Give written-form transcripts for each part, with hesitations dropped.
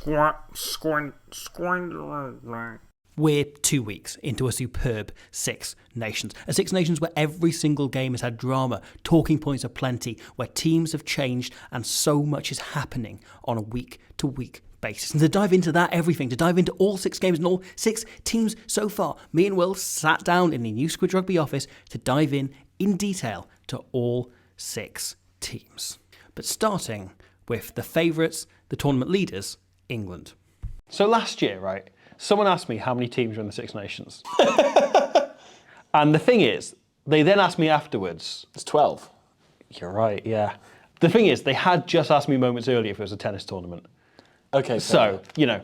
We're 2 weeks into a superb Six Nations. A Six Nations where every single game has had drama, talking points aplenty, where teams have changed and so much is happening on a week-to-week basis. And to dive into that everything, to dive into all 6 games and all 6 teams so far, me and Will sat down in the new Squid Rugby office to dive in detail to all 6 teams. But starting with the favourites, the tournament leaders, England. So last year, right, someone asked me how many teams were in the Six Nations. And the thing is, they then asked me afterwards. It's 12. You're right, yeah. The thing is, they had just asked me moments earlier if it was a tennis tournament. Okay. So, you know,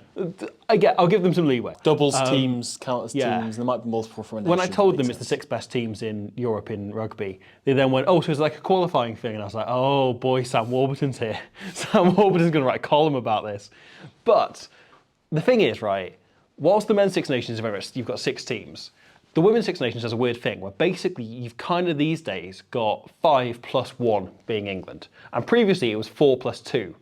I'll give them some leeway. Doubles teams count as teams. There might be multiple from a nation. When I told them it's the 6 best teams in Europe in rugby, they then went, oh, so it's like a qualifying thing. And I was like, oh boy, Sam Warburton's here. Sam Warburton's going to write a column about this. But the thing is, right, whilst the men's Six Nations, you've got 6 teams, the women's Six Nations has a weird thing where basically you've kind of these days got 5 plus 1 being England. And previously it was 4 plus 2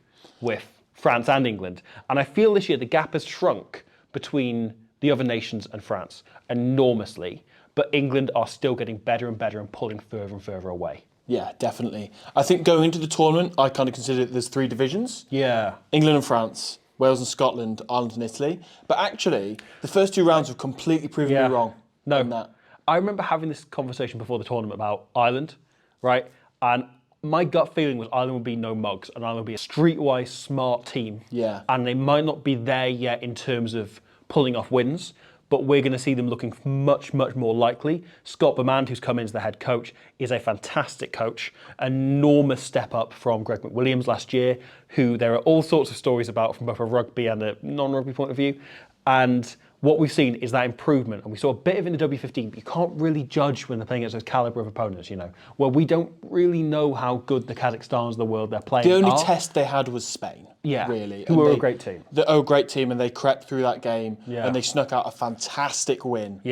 with France and England. And I feel this year the gap has shrunk between the other nations and France enormously. But England are still getting better and better and pulling further and further away. Yeah, definitely. I think going into the tournament, I kind of consider it there's 3 divisions. Yeah. England and France, Wales and Scotland, Ireland and Italy. But actually, the first 2 rounds have completely proven me wrong. No, on that. I remember having this conversation before the tournament about Ireland, right? And my gut feeling was Ireland would be no mugs and Ireland would be a streetwise smart team. Yeah. And they might not be there yet in terms of pulling off wins, but we're going to see them looking much, much more likely. Scott Bermand, who's come in as the head coach, is a fantastic coach. Enormous step up from Greg McWilliams last year, who there are all sorts of stories about from both a rugby and a non-rugby point of view. And what we've seen is that improvement, and we saw a bit of it in the W15, but you can't really judge when they're playing against those calibre of opponents, you know, where we don't really know how good the Kazakhstans of the world they're playing The only are. test they had was Spain, really. Who were a great team. They were a great team, and they crept through that game, Yeah. and they snuck out a fantastic win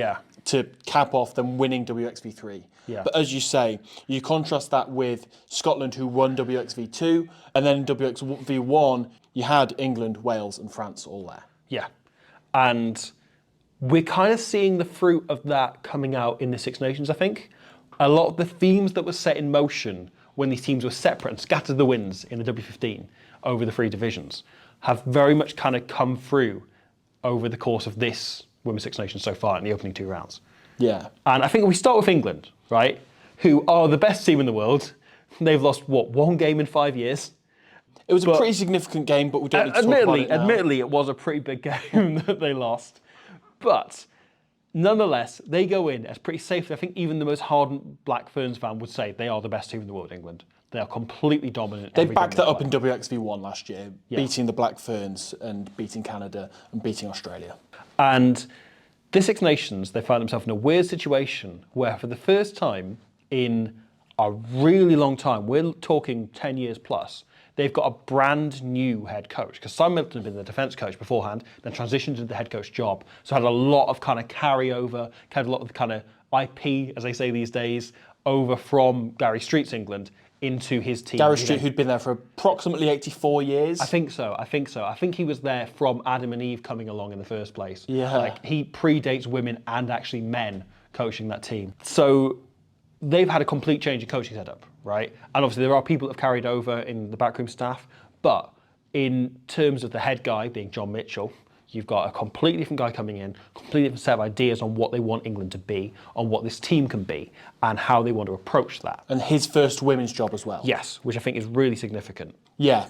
to cap off them winning WXV3. Yeah. But as you say, you contrast that with Scotland, who won WXV2, and then in WXV1, you had England, Wales, and France all there. Yeah. And we're kind of seeing the fruit of that coming out in the Six Nations, I think. A lot of the themes that were set in motion when these teams were separate and scattered the wins in the W15 over the 3 divisions have very much kind of come through over the course of this Women's Six Nations so far in the opening 2 rounds. Yeah. And I think we start with England, right, who are the best team in the world. They've lost, 1 game in 5 years? It was a pretty significant game, but we don't need to talk about it now. Admittedly, it was a pretty big game that they lost. But nonetheless, they go in as pretty safely. I think even the most hardened Black Ferns fan would say they are the best team in the world, England. They are completely dominant. They backed that up in WXV1 last year, beating the Black Ferns and beating Canada and beating Australia. And this Six Nations, they find themselves in a weird situation where for the first time in a really long time, we're talking 10 years plus, they've got a brand new head coach, because Simon Middleton had been the defence coach beforehand, then transitioned into the head coach job. So had a lot of kind of carryover, had a lot of kind of IP, as they say these days, over from Gary Street's England into his team. Gary Street, who'd been there for approximately 84 years. I think so. I think he was there from Adam and Eve coming along in the first place. Yeah. Like, he predates women and actually men coaching that team. So they've had a complete change in coaching setup, right? And obviously there are people that have carried over in the backroom staff, but in terms of the head guy being John Mitchell, you've got a completely different guy coming in, completely different set of ideas on what they want England to be, on what this team can be, and how they want to approach that. And his first women's job as well. Yes, which I think is really significant. Yeah,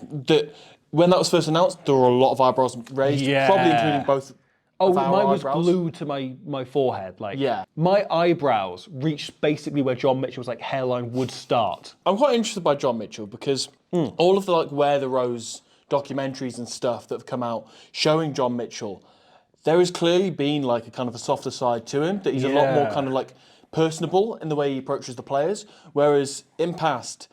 when that was first announced, there were a lot of eyebrows raised, probably including both. Oh, mine was eyebrows. glued to my forehead. Like, yeah. My eyebrows reached basically where John Mitchell's like hairline would start. I'm quite interested by John Mitchell because all of the like Where the Rose documentaries and stuff that have come out showing John Mitchell, there has clearly been like a kind of a softer side to him, that he's a lot more kind of like personable in the way he approaches the players, whereas in past,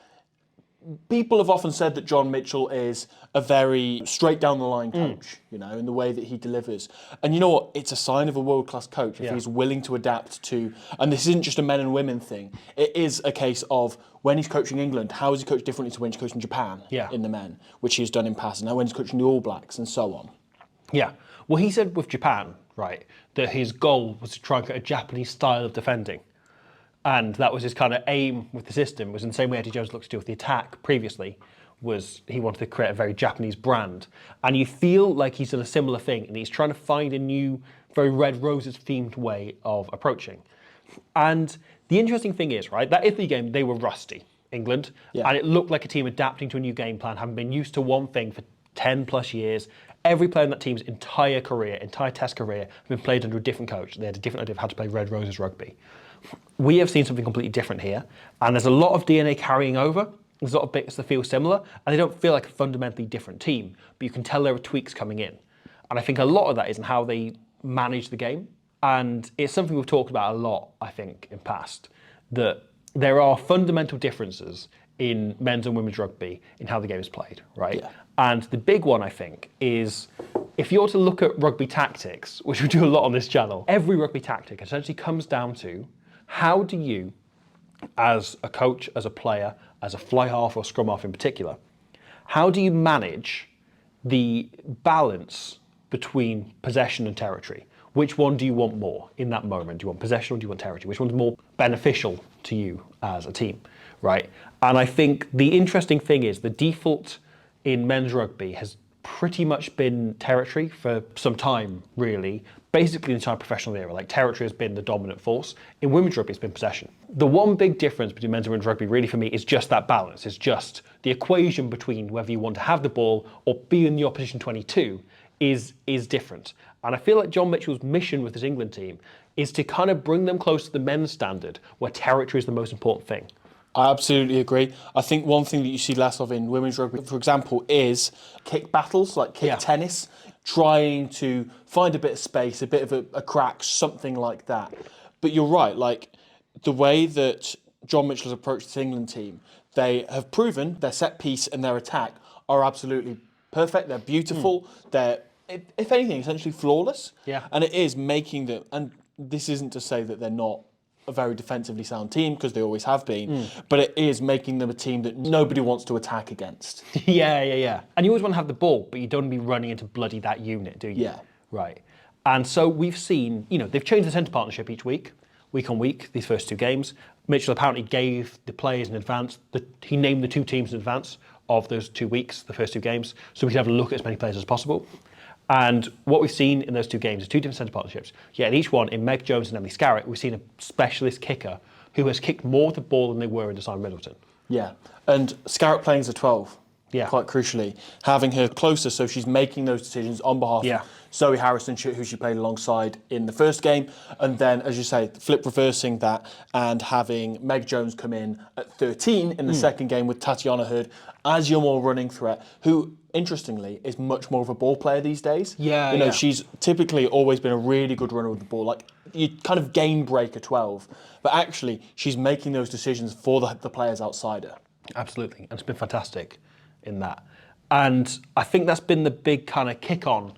people have often said that John Mitchell is a very straight down the line coach, you know, in the way that he delivers. And you know what? It's a sign of a world-class coach if he's willing to adapt to, and this isn't just a men and women thing, it is a case of when he's coaching England, how is he coached differently to when he's coaching Japan in the men, which he's done in past, and now when he's coaching the All Blacks and so on. Yeah. Well, he said with Japan, right, that his goal was to try and get a Japanese style of defending. And that was his kind of aim with the system, was in the same way Eddie Jones looked to do with the attack previously, was he wanted to create a very Japanese brand. And you feel like he's done a similar thing, and he's trying to find a new, very Red Roses themed way of approaching. And the interesting thing is, right, that Italy game, they were rusty, England, and it looked like a team adapting to a new game plan, having been used to one thing for 10 plus years. Every player in that team's entire Test career, have been played under a different coach. They had a different idea of how to play Red Roses rugby. We have seen something completely different here, and there's a lot of DNA carrying over. There's a lot of bits that feel similar, and they don't feel like a fundamentally different team, but you can tell there are tweaks coming in. And I think a lot of that is in how they manage the game, and it's something we've talked about a lot, I think, in past, that there are fundamental differences in men's and women's rugby in how the game is played, right? Yeah. And the big one, I think, is if you're to look at rugby tactics, which we do a lot on this channel, every rugby tactic essentially comes down to how do you, as a coach, as a player, as a fly half or scrum half in particular, how do you manage the balance between possession and territory? Which one do you want more in that moment? Do you want possession or do you want territory? Which one's more beneficial to you as a team, right? And I think the interesting thing is the default in men's rugby has pretty much been territory for some time, really. Basically the entire professional era, like territory has been the dominant force. In women's rugby, it's been possession. The one big difference between men's and women's rugby really for me is just that balance. It's just the equation between whether you want to have the ball or be in the opposition 22 is different. And I feel like John Mitchell's mission with this England team is to kind of bring them close to the men's standard where territory is the most important thing. I absolutely agree. I think one thing that you see less of in women's rugby, for example, is kick battles, like kick tennis, trying to find a bit of space, a bit of a crack, something like that. But you're right, like the way that John Mitchell has approached this England team, they have proven their set piece and their attack are absolutely perfect. They're beautiful. They're, if anything, essentially flawless. Yeah. And it is making them, and this isn't to say that they're not a very defensively sound team, because they always have been, but it is making them a team that nobody wants to attack against. Yeah. And you always want to have the ball, but you don't want to be running into bloody that unit, do you? Yeah. Right. And so we've seen, they've changed the centre partnership each week on week, these first two games. Mitchell apparently gave the players in advance, he named the two teams in advance of those 2 weeks, the first two games, so we could have a look at as many players as possible. And what we've seen in those two games is two different centre partnerships. Yeah, in each one, in Meg Jones and Emily Scarrett, we've seen a specialist kicker who has kicked more of the ball than they were in Simon Middleton. Yeah, and Scarrett playing as a 12, quite crucially. Having her closer, so she's making those decisions on behalf of Zoe Harrison, who she played alongside in the first game. And then, as you say, flip reversing that and having Meg Jones come in at 13 in the second game with Tatiana Hurd as your more running threat, who, interestingly, is much more of a ball player these days. She's typically always been a really good runner with the ball. Like, you kind of game break a 12, but actually she's making those decisions for the players outside her. Absolutely, and it's been fantastic in that. And I think that's been the big kind of kick on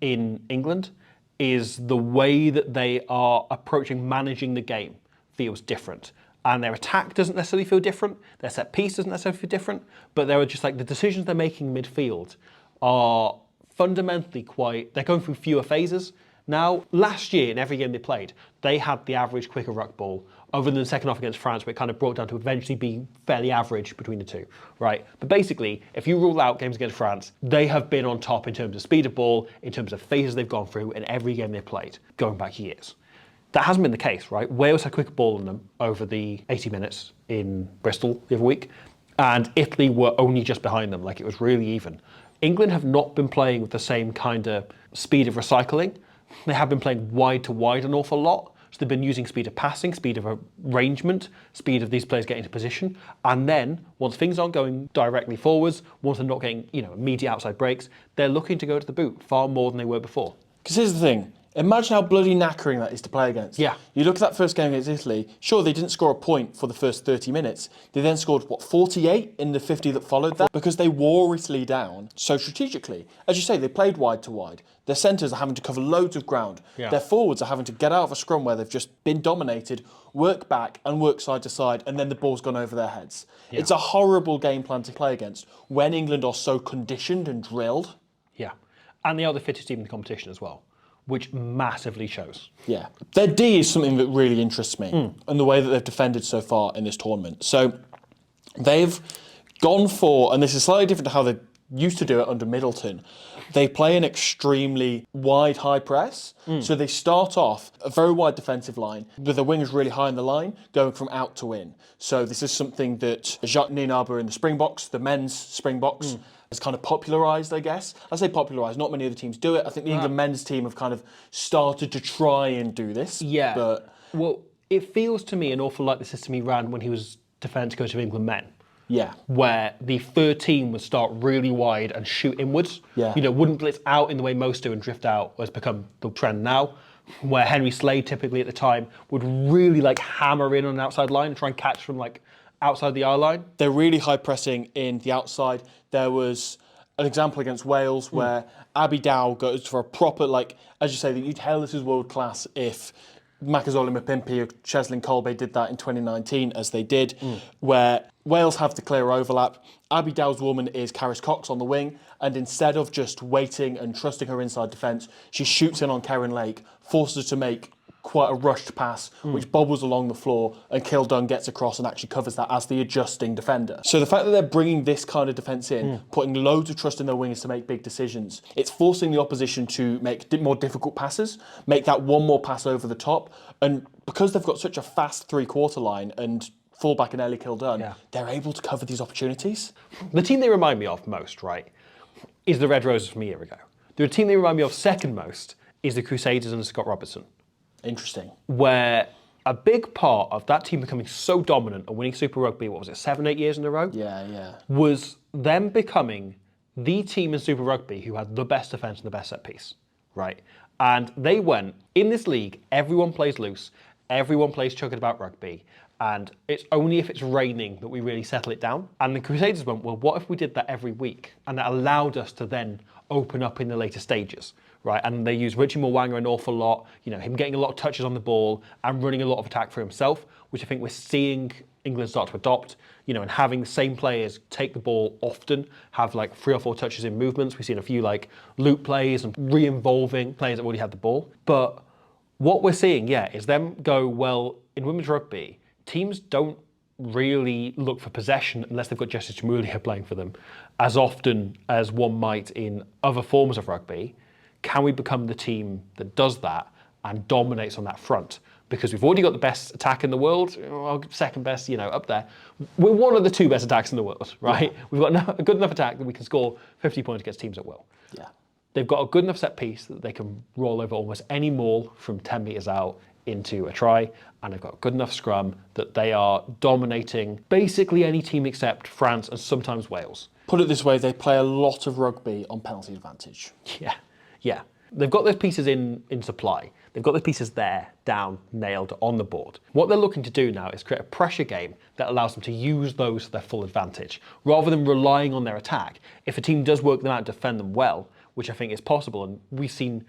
in England, is the way that they are approaching managing the game feels different. And their attack doesn't necessarily feel different, their set piece doesn't necessarily feel different, but there are just like the decisions they're making midfield are fundamentally they're going through fewer phases. Now, last year in every game they played, they had the average quicker ruck ball, other than the second half against France, where it kind of brought down to eventually being fairly average between the two, right? But basically, if you rule out games against France, they have been on top in terms of speed of ball, in terms of phases they've gone through in every game they've played, going back years. That hasn't been the case, right? Wales had quicker ball than them over the 80 minutes in Bristol the other week, and Italy were only just behind them, like it was really even. England have not been playing with the same kind of speed of recycling. They have been playing wide to wide an awful lot. So they've been using speed of passing, speed of arrangement, speed of these players getting into position. And then, once things aren't going directly forwards, once they're not getting immediate outside breaks, they're looking to go to the boot far more than they were before. Because here's the thing. Imagine how bloody knackering that is to play against. Yeah. You look at that first game against Italy, sure, they didn't score a point for the first 30 minutes. They then scored, 48 in the 50 that followed that? Because they wore Italy down so strategically. As you say, they played wide to wide. Their centres are having to cover loads of ground. Yeah. Their forwards are having to get out of a scrum where they've just been dominated, work back and work side to side, and then the ball's gone over their heads. Yeah. It's a horrible game plan to play against when England are so conditioned and drilled. Yeah. And they are the fittest team in the competition as well, which massively shows. Yeah. Their D is something that really interests me and the way that they've defended so far in this tournament. So they've gone for, and this is slightly different to how they used to do it under Middleton, they play an extremely wide high press. So they start off a very wide defensive line with the wingers really high in the line, going from out to in. So this is something that Jacques Nienaber in the Springboks, the men's Springboks, has kind of popularised, I guess. I say popularised, not many other teams do it. I think the England men's team have kind of started to try and do this. Yeah. But well, it feels to me an awful lot like the system he ran when he was defence coach of England men. yeah. Where the 13 would start really wide and shoot inwards. Yeah. You know, wouldn't blitz out in the way most do and drift out, has become the trend now. Where Henry Slade typically at the time would really like hammer in on an outside line and try and catch from like outside the eye line. They're really high pressing in the outside. There was an example against Wales where Abby Dow goes for a proper, like, as you say, you'd hail this as world class if Makazole Mapimpi or Cheslin Kolbe did that in 2019, as they did, where Wales have the clear overlap. Abby Dow's woman is Caris Cox on the wing, and instead of just waiting and trusting her inside defence, she shoots in on Karen Lake, forces her to make quite a rushed pass, which bobbles along the floor, and Kildun gets across and actually covers that as the adjusting defender. So the fact that they're bringing this kind of defence in, putting loads of trust in their wingers to make big decisions, it's forcing the opposition to make more difficult passes, make that one more pass over the top, and because they've got such a fast three-quarter line and fullback in Ellie Kildun, they're able to cover these opportunities. The team they remind me of most, right, is the Red Roses from a year ago. The team they remind me of second most is the Crusaders under Scott Robertson. Interesting. Where a big part of that team becoming so dominant and winning Super Rugby, 7-8 years in a row? Yeah. Was them becoming the team in Super Rugby who had the best defence and the best set piece, right? And they went, in this league, everyone plays loose, everyone plays chugging about rugby, and it's only if it's raining that we really settle it down. And the Crusaders went, well, what if we did that every week? And that allowed us to then open up in the later stages. Right, and they use Richie Mulwanger an awful lot, you know, him getting a lot of touches on the ball and running a lot of attack for himself, which I think we're seeing England start to adopt, you know, and having the same players take the ball often, have like 3 or 4 touches in movements. We've seen a few like loop plays and re-involving players that already had the ball. But what we're seeing, is them go, well, in women's rugby, teams don't really look for possession unless they've got Jessica Chimulia playing for them as often as one might in other forms of rugby. Can we become the team that does that and dominates on that front? Because we've already got the best attack in the world, second best, up there. We're one of the 2 best attacks in the world, right? Yeah. We've got a good enough attack that we can score 50 points against teams at will. Yeah. They've got a good enough set piece that they can roll over almost any maul from 10 metres out into a try, and they've got a good enough scrum that they are dominating basically any team except France and sometimes Wales. Put it this way, they play a lot of rugby on penalty advantage. Yeah. They've got those pieces in supply. They've got those pieces there, down, nailed, on the board. What they're looking to do now is create a pressure game that allows them to use those to their full advantage, rather than relying on their attack. If a team does work them out and defend them well, which I think is possible, and we've seen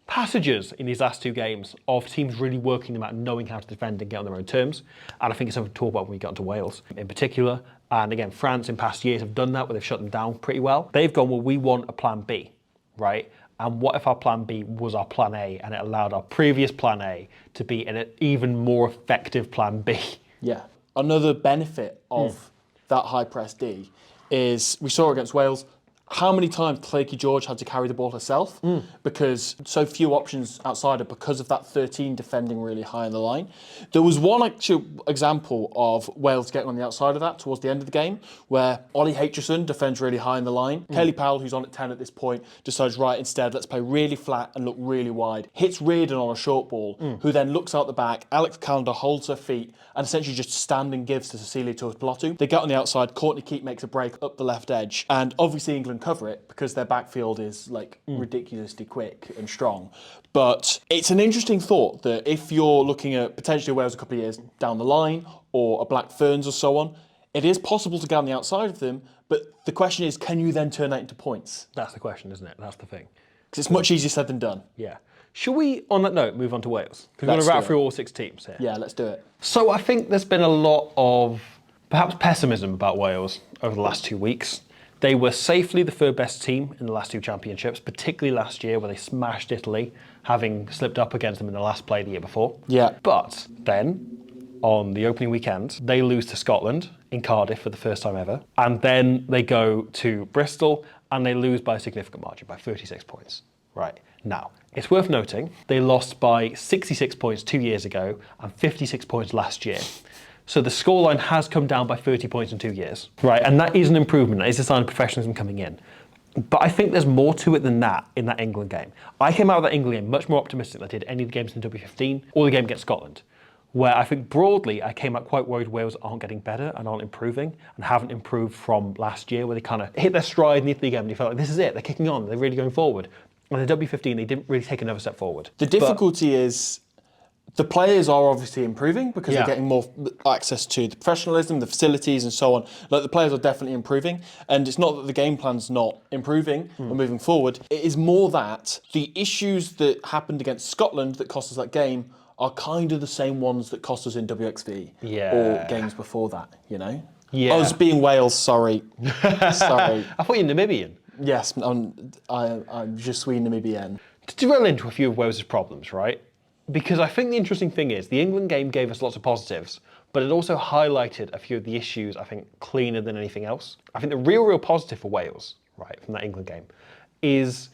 passages in these last 2 games of teams really working them out and knowing how to defend and get on their own terms. And I think it's something to talk about when we get onto Wales in particular. And again, France in past years have done that where they've shut them down pretty well. They've gone, well, we want a plan B, right? And what if our plan B was our plan A and it allowed our previous plan A to be an even more effective plan B? Yeah. Another benefit of that high press D is we saw against Wales how many times Claykie George had to carry the ball herself because so few options outside her because of that 13 defending really high in the line. There was one actual example of Wales getting on the outside of that towards the end of the game where Ollie Aitchison defends really high in the line. Kelly Powell, who's on at 10 at this point, decides, right, instead, let's play really flat and look really wide. Hits Reardon on a short ball, who then looks out the back. Alex Callender holds her feet and essentially just stand and gives to Cecilia Tuipulotu. They get on the outside, Courtney Keat makes a break up the left edge, and obviously England cover it because their backfield is like ridiculously quick and strong. But it's an interesting thought that if you're looking at potentially Wales a couple of years down the line or a Black Ferns or so on, it is possible to get on the outside of them, but the question is, can you then turn that into points? That's the question, isn't it? That's the thing. Because it's much easier said than done. Yeah. Should we, on that note, move on to Wales? Because we're going to rattle through all 6 teams here. Yeah, let's do it. So I think there's been a lot of perhaps pessimism about Wales over the last 2 weeks. They were safely the third best team in the last 2 championships, particularly last year where they smashed Italy, having slipped up against them in the last play the year before. Yeah. But then, on the opening weekend, they lose to Scotland in Cardiff for the first time ever. And then they go to Bristol and they lose by a significant margin, by 36 points. Right. Now, it's worth noting, they lost by 66 points 2 years ago and 56 points last year. So the scoreline has come down by 30 points in 2 years, right? And that is an improvement. That is a sign of professionalism coming in. But I think there's more to it than that in that England game. I came out of that England game much more optimistic than I did any of the games in W15 or the game against Scotland, where I think broadly I came out quite worried Wales aren't getting better and aren't improving and haven't improved from last year, where they kind of hit their stride in the Italy game and you felt like this is it, they're kicking on, they're really going forward. And in W15 they didn't really take another step forward. The difficulty is the players are obviously improving because they're getting more access to the professionalism, the facilities and so on. Like the players are definitely improving, and it's not that the game plan's not improving or moving forward. It is more that the issues that happened against Scotland that cost us that game are kind of the same ones that cost us in WXV or games before that, you know? Yeah. I was being Wales, sorry. Sorry. I thought you were Namibian. Yes, I'm Je suis Namibien. To dwell into a few of Wales' problems, right? Because I think the interesting thing is the England game gave us lots of positives, but it also highlighted a few of the issues, I think, cleaner than anything else. I think the real positive for Wales, right, from that England game, is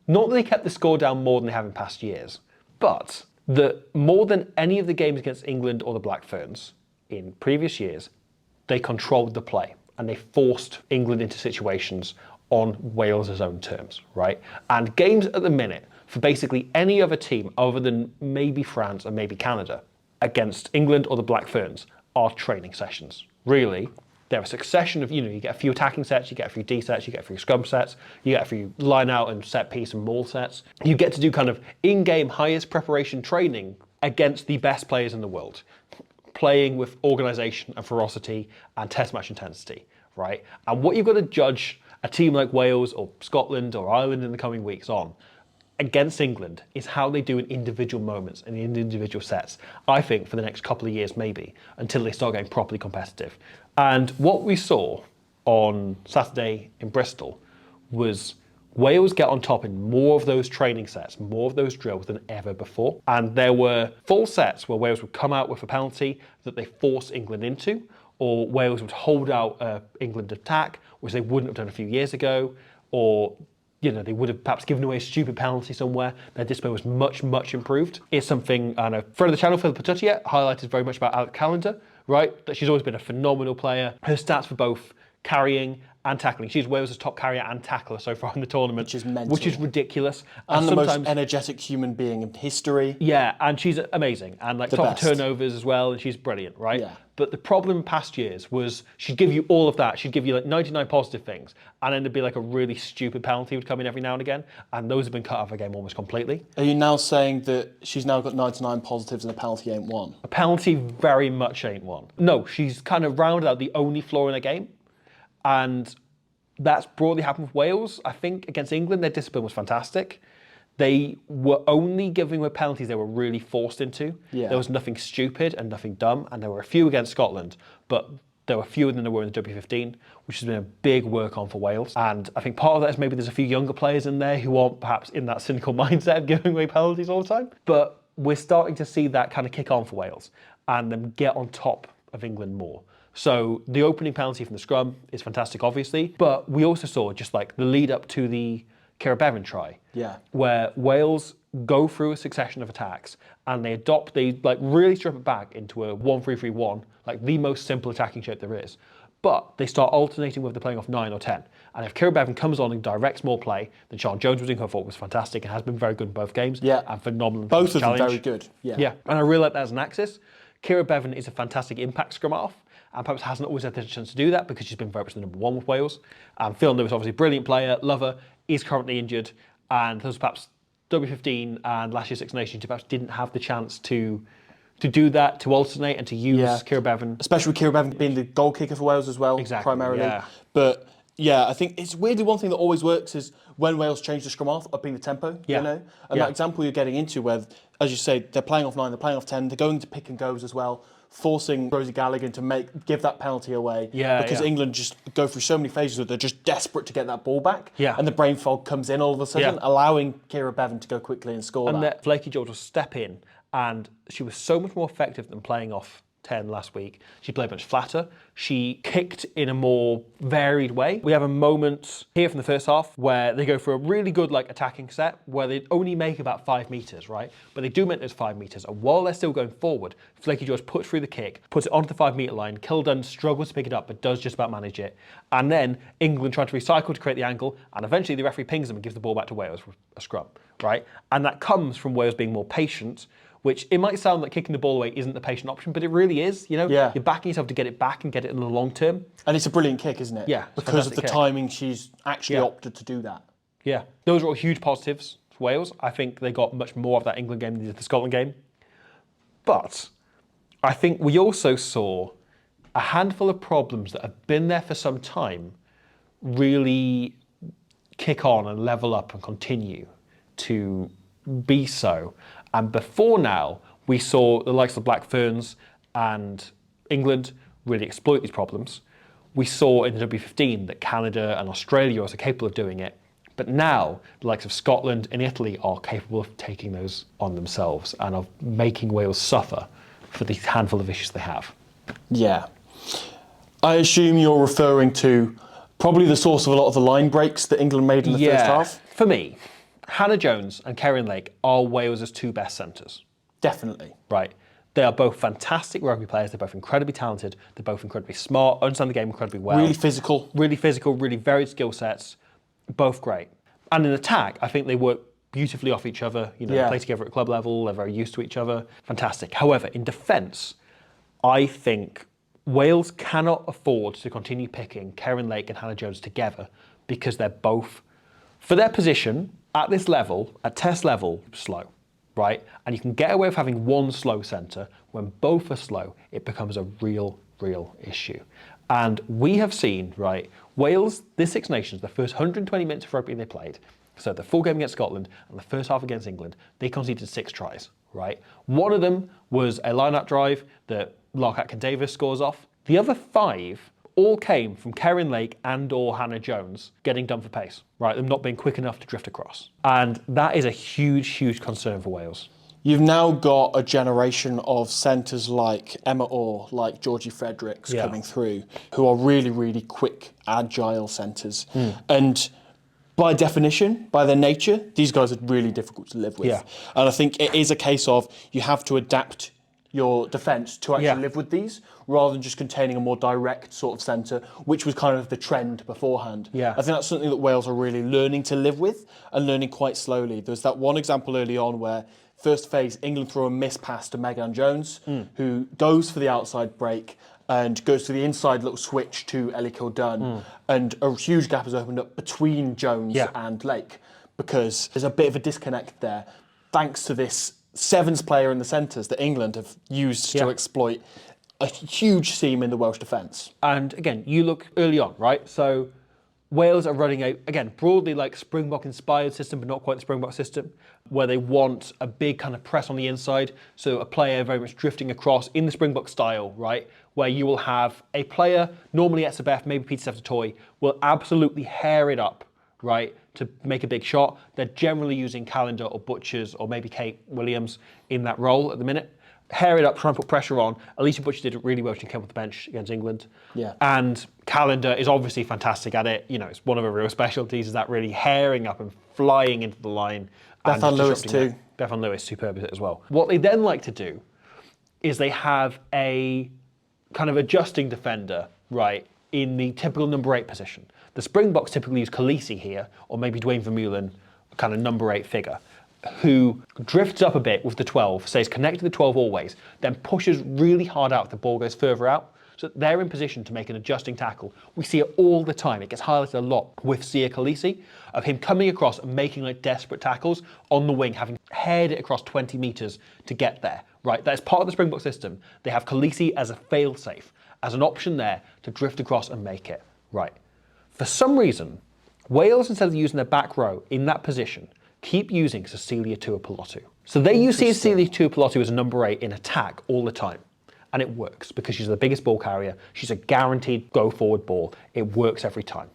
not that they kept the score down more than they have in past years, but that more than any of the games against England or the Black Ferns in previous years, they controlled the play and they forced England into situations on Wales' own terms, right? And games at the minute, for basically any other team other than maybe France and maybe Canada against England or the Black Ferns are training sessions. Really, they're a succession of, you get a few attacking sets, you get a few D sets, you get a few scrum sets, you get a few line out and set piece and maul sets. You get to do kind of in-game highest preparation training against the best players in the world, playing with organisation and ferocity and test match intensity, right? And what you've got to judge a team like Wales or Scotland or Ireland in the coming weeks on against England is how they do in individual moments and in individual sets, I think, for the next couple of years maybe, until they start getting properly competitive. And what we saw on Saturday in Bristol was Wales get on top in more of those training sets, more of those drills than ever before. And there were full sets where Wales would come out with a penalty that they forced England into, or Wales would hold out England attack, which they wouldn't have done a few years ago, or they would have perhaps given away a stupid penalty somewhere. Their discipline was much improved. It's something, I know, friend of the channel, Phil Patutier, highlighted very much about Alex Callender, right? That she's always been a phenomenal player. Her stats for both carrying and tackling. She's Wales' top carrier and tackler so far in the tournament. Which is mental. Which is ridiculous. And the most energetic human being in history. Yeah, and she's amazing. And like top of turnovers as well, and she's brilliant, right? Yeah. But the problem in past years was she'd give you all of that. She'd give you like 99 positive things, and then there'd be like a really stupid penalty would come in every now and again, and those have been cut out of her game almost completely. Are you now saying that she's now got 99 positives and a penalty ain't one? A penalty very much ain't one. No, she's kind of rounded out the only flaw in the game, and that's broadly happened with Wales. I think against England, their discipline was fantastic. They were only giving her penalties they were really forced into. Yeah. There was nothing stupid and nothing dumb, and there were a few against Scotland, but there were fewer than there were in the W15, which has been a big work on for Wales. And I think part of that is maybe there's a few younger players in there who aren't perhaps in that cynical mindset of giving away penalties all the time. But we're starting to see that kind of kick on for Wales and them get on top of England more. So the opening penalty from the scrum is fantastic, obviously, but we also saw just like the lead up to the Kira Bevan try, where Wales go through a succession of attacks and they like really strip it back into a 1-3-3-1, like the most simple attacking shape there is. But they start alternating whether they're playing off 9 or 10. And if Kira Bevan comes on and directs more play, then Sean Jones was doing her fault was fantastic and has been very good in both games. Yeah. And phenomenal. Both of them very good. Yeah. And I really like that as an axis. Kira Bevan is a fantastic impact scrum half, and perhaps hasn't always had the chance to do that because she's been very much the number one with Wales. Phil Lewis, obviously a brilliant player, love her, is currently injured, and those perhaps W15 and last year's Six Nations perhaps didn't have the chance to do that, to alternate and to use Kira Bevan. Especially with Kira Bevan being the goal kicker for Wales as well, primarily. Yeah. But yeah, I think it's weirdly one thing that always works is when Wales change the scrum half, upping the tempo, you know? And that example you're getting into where, as you say, they're playing off 9, they're playing off 10, they're going to pick and goes as well, forcing Rosie Gallagher to give that penalty away. Because England just go through so many phases where they're just desperate to get that ball back. And the brain fog comes in all of a sudden, allowing Kira Bevan to go quickly and score and that. And Flaky George will step in, and she was so much more effective than playing off 10 last week. She played much flatter. She kicked in a more varied way. We have a moment here from the first half where they go for a really good attacking set where they only make about 5 metres, right? But they do make those 5 metres. And while they're still going forward, Flaky George puts through the kick, puts it onto the 5 metre line. Kilden struggles to pick it up, but does just about manage it. And then England try to recycle to create the angle, and eventually the referee pings them and gives the ball back to Wales for a scrum, right? And that comes from Wales being more patient, which it might sound like kicking the ball away isn't the patient option, but it really is. You're backing yourself to get it back and get it in the long term. And it's a brilliant kick, isn't it? Yeah. Because of the timing, she's actually opted to do that. Yeah. Those are all huge positives for Wales. I think they got much more of that England game than they did the Scotland game. But I think we also saw a handful of problems that have been there for some time really kick on and level up and continue to be so. And before now, we saw the likes of Black Ferns and England really exploit these problems. We saw in the W15 that Canada and Australia are also capable of doing it. But now, the likes of Scotland and Italy are capable of taking those on themselves and of making Wales suffer for the handful of issues they have. Yeah. I assume you're referring to probably the source of a lot of the line breaks that England made in the first half? For me, Hannah Jones and Kerryn Lake are Wales' 2 best centres. Definitely. Right. They are both fantastic rugby players. They're both incredibly talented. They're both incredibly smart, understand the game incredibly well. Really physical. Really physical, really varied skill sets. Both great. And in attack, I think they work beautifully off each other. They play together at club level. They're very used to each other. Fantastic. However, in defence, I think Wales cannot afford to continue picking Kerryn Lake and Hannah Jones together because they're both, for their position, at this level, at test level, slow, right? And you can get away with having one slow centre. When both are slow, it becomes a real issue. And we have seen, right, Wales, this Six Nations, the first 120 minutes of rugby they played, so the full game against Scotland and the first half against England, they conceded 6 tries, right? One of them was a line-out drive that Lark Atkin-Davis scores off. The other 5 all came from Kerryn Lake and or Hannah Jones getting done for pace, right? Them not being quick enough to drift across. And that is a huge concern for Wales. You've now got a generation of centres like Emma Orr, like Georgie Fredericks coming through, who are really quick, agile centres. And by definition, by their nature, these guys are really difficult to live with. And I think it is a case of you have to adapt your defence to actually live with these, rather than just containing a more direct sort of centre, which was kind of the trend beforehand. I think that's something that Wales are really learning to live with and learning quite slowly. There was that one example early on where first phase, England throw a miss pass to Megan Jones, who goes for the outside break and goes to the inside little switch to Ellie Kildun. And a huge gap has opened up between Jones and Lake because there's a bit of a disconnect there, thanks to this sevens player in the centres that England have used to exploit a huge seam in the Welsh defence. And again, you look early on, right? So Wales are running a, again, broadly like Springbok-inspired system, but not quite the Springbok system, where they want a big kind of press on the inside, so a player very much drifting across in the Springbok style, right? Where you will have a player, normally Etzebeth, maybe Peter Toy, will absolutely hair it up, right, to make a big shot. They're generally using Calendar or Butchers or maybe Kate Williams in that role at the minute. Hair it up, try and put pressure on. Alicia Butcher did it really well. She came off the bench against England. And Calendar is obviously fantastic at it. You know, it's one of her real specialties, is that really hairing up and flying into the line. Bethan Lewis too. Bethan Lewis, superb as well. What they then like to do is they have a kind of adjusting defender, right, in the typical number 8 position. The Springboks typically use Khaleesi here, or maybe Dwayne Vermeulen, kind of number 8 figure, who drifts up a bit with the 12, stays connected to the 12 always, then pushes really hard out if the ball goes further out, so that they're in position to make an adjusting tackle. We see it all the time. It gets highlighted a lot with Sia Khaleesi, of him coming across and making like desperate tackles on the wing, having haired it across 20 metres to get there, right? That is part of the Springbok system. They have Khaleesi as a fail-safe, as an option there to drift across and make it, right? For some reason, Wales, instead of using their back row in that position, keep using Cecilia Tuipulotu. So they use Cecilia Tuipulotu as a number 8 in attack all the time. And it works because she's the biggest ball carrier. She's a guaranteed go-forward ball. It works every time,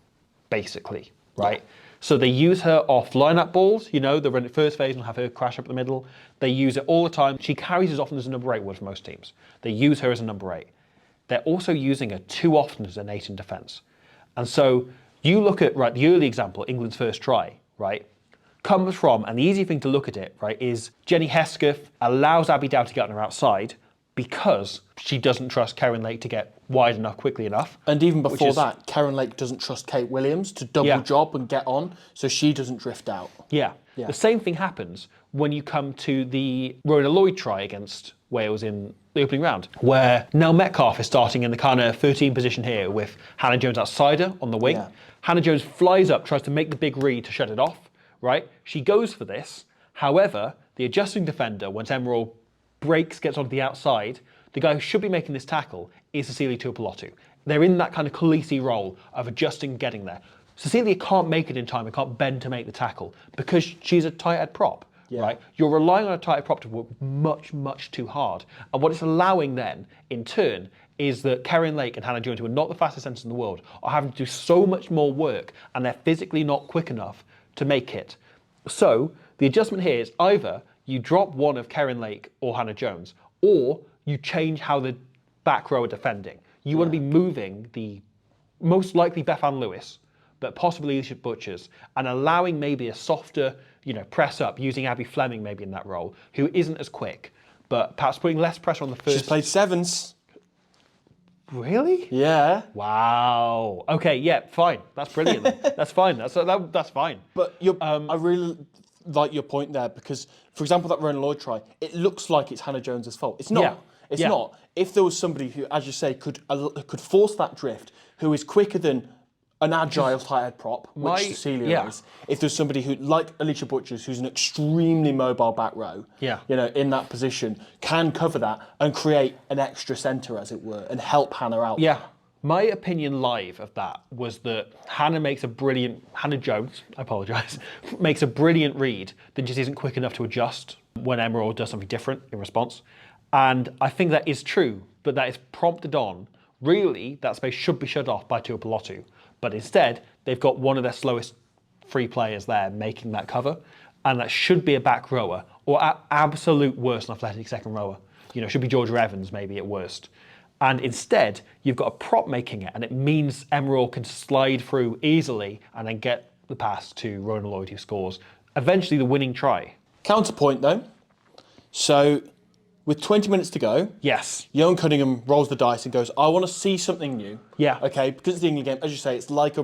basically, right? Yeah. So they use her off line-up balls. They run it first phase and have her crash up the middle. They use it all the time. She carries as often as a number 8 would for most teams. They use her as a number 8. They're also using her too often as an 8 in defence. And so you look at, the early example, England's first try, right? Comes from, and the easy thing to look at it, right, is Jenny Hesketh allows Abby Dow to get on her outside because she doesn't trust Karen Lake to get wide enough quickly enough. And even before that, Karen Lake doesn't trust Kate Williams to double job and get on, so she doesn't drift out. Yeah. The same thing happens when you come to the Rona Lloyd try against Wales in the opening round, where Nell Metcalfe is starting in the kind of 13 position here with Hannah Jones outside her on the wing. Yeah. Hannah Jones flies up, tries to make the big read to shut it off, right? She goes for this. However, the adjusting defender, once Emerald breaks, gets onto the outside, the guy who should be making this tackle is Cecilia Tuipulotu. They're in that kind of Khaleesi role of adjusting, getting there. Cecilia can't make it in time and can't bend to make the tackle because she's a tight head prop, right? You're relying on a tight head prop to work much, much too hard. And what it's allowing then, in turn, is that Karen Lake and Hannah Jones, who are not the fastest centres in the world, are having to do so much more work and they're physically not quick enough to make it. So the adjustment here is either you drop one of Karen Lake or Hannah Jones, or you change how the back row are defending. You want to be moving the most likely Beth Ann Lewis, but possibly Alicia Butchers, and allowing maybe a softer, press up, using Abby Fleming maybe in that role, who isn't as quick, but perhaps putting less pressure on the first. She's played sevens. Really? Yeah. Wow. Okay. Yeah. Fine. That's brilliant. That's fine. That's fine. But I really like your point there because, for example, that Rona Lloyd try, it looks like it's Hannah Jones's fault. It's not. Yeah. It's not. If there was somebody who, as you say, could force that drift, who is quicker than an agile tight head prop, which Cecilia is. If there's somebody who, like Alicia Butchers, who's an extremely mobile back row, in that position, can cover that and create an extra centre, as it were, and help Hannah out. Yeah. My opinion live of that was that Hannah Jones, I apologise, makes a brilliant read that just isn't quick enough to adjust when Emerald does something different in response. And I think that is true, but that is prompted on, really, that space should be shut off by Tuipulotu. But instead, they've got one of their slowest free players there making that cover. And that should be a back rower, or at absolute worst, an athletic second rower. Should be Georgia Evans maybe at worst. And instead, you've got a prop making it, and it means Emerald can slide through easily and then get the pass to Rona Lloyd, who scores eventually the winning try. Counterpoint, though. So, with 20 minutes to go, yes, Johan Cunningham rolls the dice and goes, I want to see something new. Yeah. Okay, because it's the England game, as you say, it's like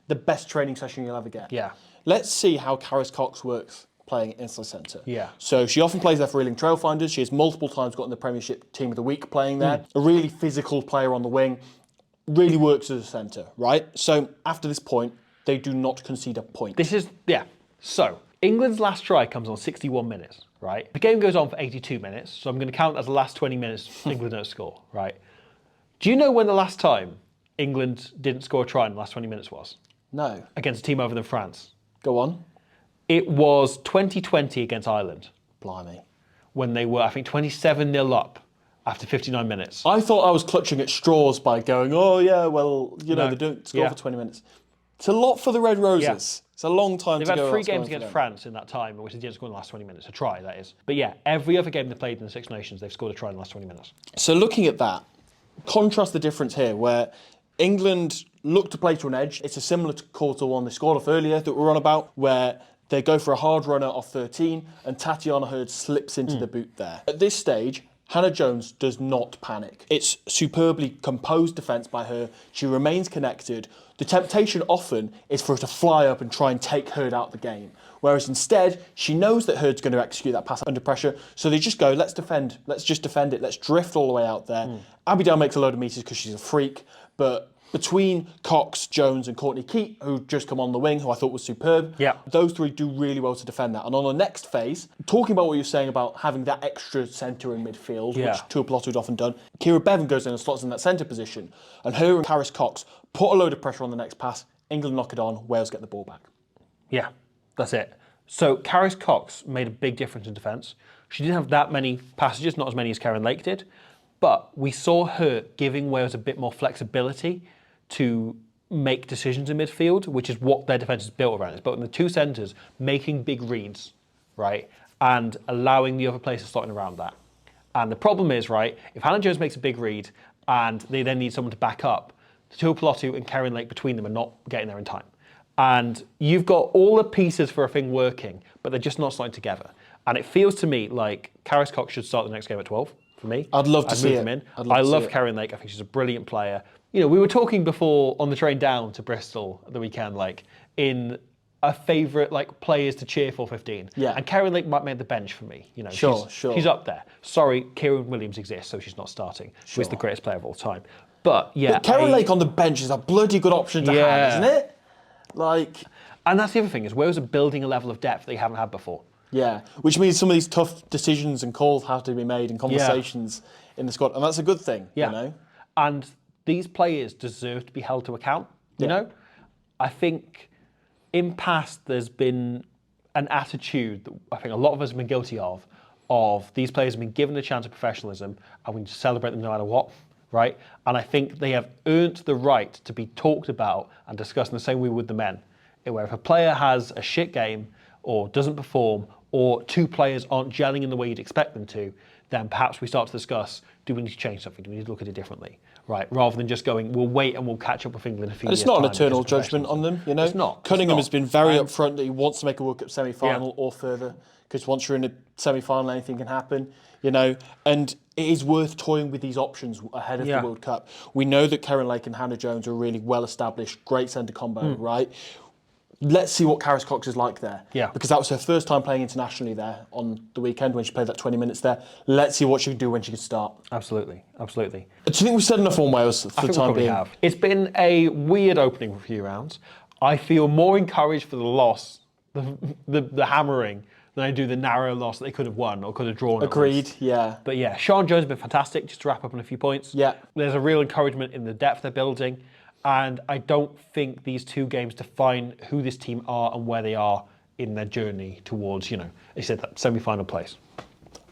the best training session you'll ever get. Yeah. Let's see how Karis Cox works playing inside centre. Yeah. So she often plays there for Reeling Trailfinders. She has multiple times got in the Premiership Team of the Week playing there. A really physical player on the wing. Really works as a centre, right? So after this point, they do not concede a point. So England's last try comes on 61 minutes, right? The game goes on for 82 minutes, so I'm going to count as the last 20 minutes England don't score, right? Do you know when the last time England didn't score a try in the last 20 minutes was? No. Against a team other than France. Go on. It was 2020 against Ireland. Blimey. When they were, I think, 27-0 up after 59 minutes. I thought I was clutching at straws by going, they don't score for 20 minutes. It's a lot for the Red Roses. Yeah. It's a long time to go. They've had 3 games against France in that time, which they didn't score in the last 20 minutes. A try, that is. But yeah, every other game they played in the Six Nations, they've scored a try in the last 20 minutes. So looking at that, contrast the difference here, where England look to play to an edge. It's a similar call to one they scored off earlier that we're on about, where they go for a hard runner off 13 and Tatiana Hurd slips into the boot there. At this stage, Hannah Jones does not panic. It's superbly composed defence by her. She remains connected. The temptation often is for her to fly up and try and take Hurd out of the game. Whereas instead, she knows that Hurd's going to execute that pass under pressure. So they just go, let's defend. Let's just defend it. Let's drift all the way out there. Abigail makes a load of meters because she's a freak. But between Cox, Jones and Courtney Keat, who just come on the wing, who I thought was superb, those three do really well to defend that. And on the next phase, talking about what you're saying about having that extra centre in midfield, which Tuipulotu had often done, Kira Bevan goes in and slots in that centre position. And her and Karis Cox put a load of pressure on the next pass. England knock it on. Wales get the ball back. Yeah, that's it. So Karis Cox made a big difference in defence. She didn't have that many passages, not as many as Karen Lake did. But we saw her giving Wales a bit more flexibility to make decisions in midfield, which is what their defence is built around. It's built in the two centres, making big reads, right, and allowing the other players to slot in around that. And the problem is, right, if Hannah Jones makes a big read and they then need someone to back up, Tuipulotu and Karen Lake between them are not getting there in time. And you've got all the pieces for a thing working, but they're just not slotting together. And it feels to me like Karis Cox should start the next game at 12 for me. I'd love to see move it. him in. I love Karen Lake. I think she's a brilliant player. You know, we were talking before on the train down to Bristol at the weekend, like in a favourite like players to cheer for 15. Yeah. And Karen Lake might make the bench for me. You know, Sure. She's up there. Sorry, Kieran Williams exists, so she's not starting. She's the greatest player of all time. But yeah, Karen Lake on the bench is a bloody good option to have, isn't it? Like, and that's the other thing is Wales are building a level of depth they haven't had before. Yeah, which means some of these tough decisions and calls have to be made and conversations in the squad, and that's a good thing. Yeah. You know, and these players deserve to be held to account. You know, I think in past there's been an attitude that I think a lot of us have been guilty of these players have been given a chance of professionalism and we need to celebrate them no matter what, right? And I think they have earned the right to be talked about and discussed in the same way with the men, where if a player has a shit game or doesn't perform or two players aren't gelling in the way you'd expect them to, then perhaps we start to discuss, do we need to change something? Do we need to look at it differently? Right, rather than just going, we'll wait and we'll catch up with England in a few years' it's not time an eternal because judgment on them. You know, It's not. Cunningham It's has not. been very upfront that he wants to make a World Cup semi-final or further, because once you're in a semi-final, anything can happen. You know, and it is worth toying with these options ahead of the World Cup. We know that Karen Lake and Hannah Jones are really well-established, great centre combo, right? Let's see what Karis Cox is like there. Yeah. Because that was her first time playing internationally there on the weekend when she played that 20 minutes there. Let's see what she can do when she can start. Absolutely, absolutely. Do you think we've said enough on Wales for the time being? Have. It's been a weird opening for a few rounds. I feel more encouraged for the loss, the hammering, than I do the narrow loss that they could have won or could have drawn. Agreed, yeah. But yeah, Sean Jones has been fantastic, just to wrap up on a few points. Yeah. There's a real encouragement in the depth they're building. And I don't think these two games define who this team are and where they are in their journey towards, you know, as you said, that semi-final place.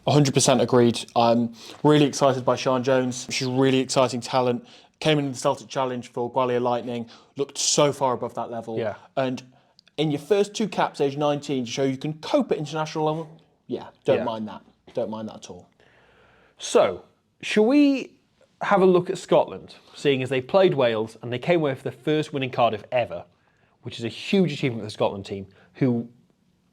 100% agreed. I'm really excited by Sean Jones. She's a really exciting talent. Came in the Celtic Challenge for Gwalia Lightning, looked so far above that level. Yeah. And in your first two caps, age 19, to show you can cope at international level, don't mind that. Don't mind that at all. So, shall we have a look at Scotland, seeing as they played Wales and they came away with their first win in Cardiff ever, which is a huge achievement for the Scotland team, who